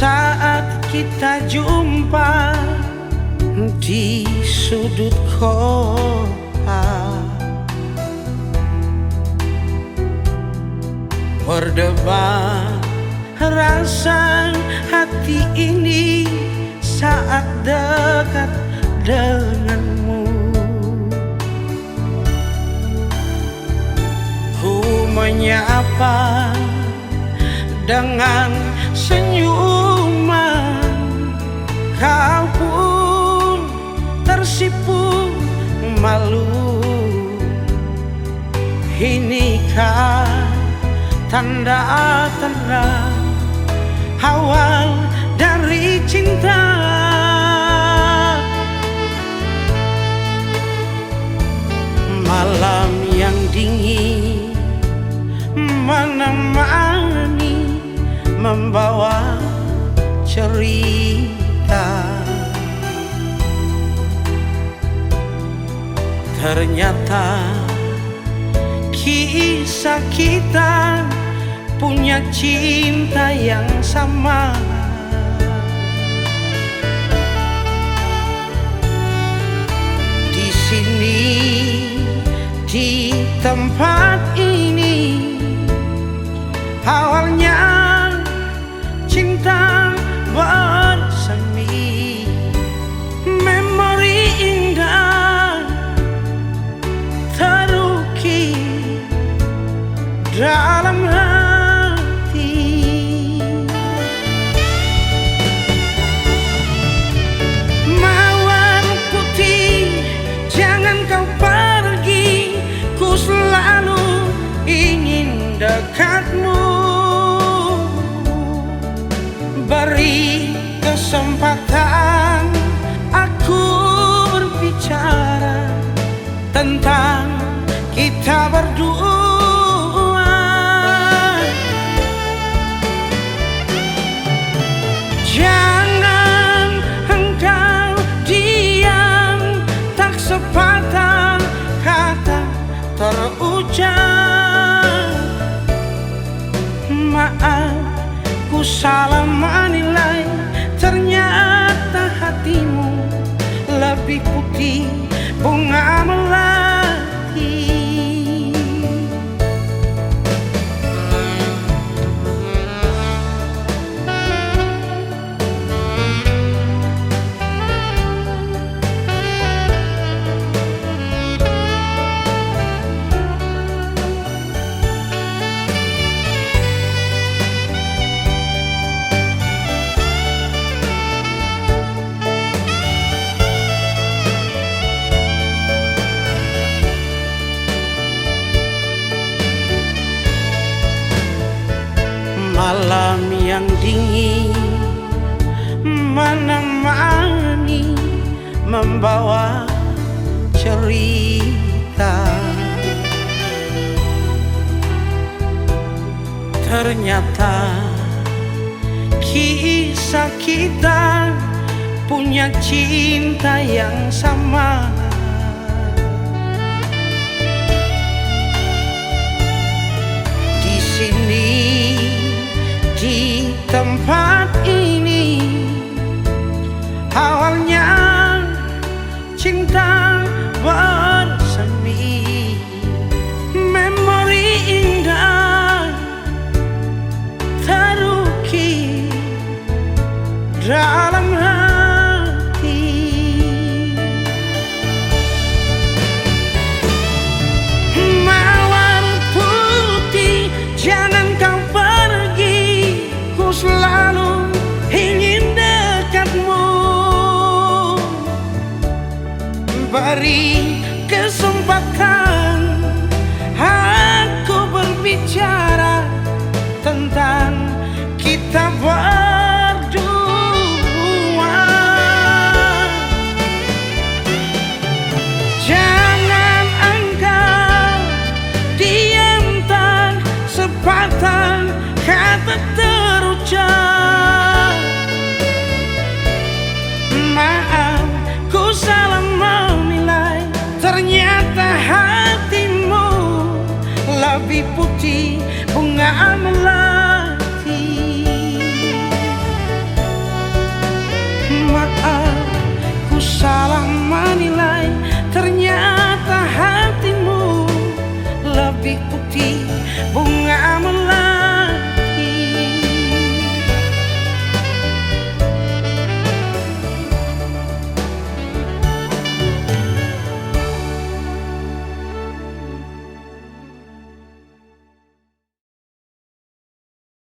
saat kita jumpa di sudut kota, berdebar rasa hati ini saat dekat denganmu. Ku menyapa dengan senyuman, kau pun tersipu malu. Inikah tanda-tanda awal dari cinta? Malam yang dingin menemani, membawa cerita. Ternyata kisah kita punya cinta yang sama. Di sini, di tempat ini, awalnya cinta bersemi. Memori indah terukir dalam hati. Mawar putih, jangan kau pergi, ku selalu ingin dekatmu. Beri kesempatan aku berbicara tentang kita berdua. Jangan engkau diam, tak sepatah kata terucap. Maaf, ku salah menilai, ternyata hatimu lebih putih bunga melati. Malam yang dingin menemani, membawa cerita. Ternyata kisah kita punya cinta yang sama. Di sini, di tempat ini, awalnya cinta bersemi. Memori indah terukir dalam hati. Mawar putih, jangan kau pergi, ku selalu ingin dekatmu. Beri kesempatan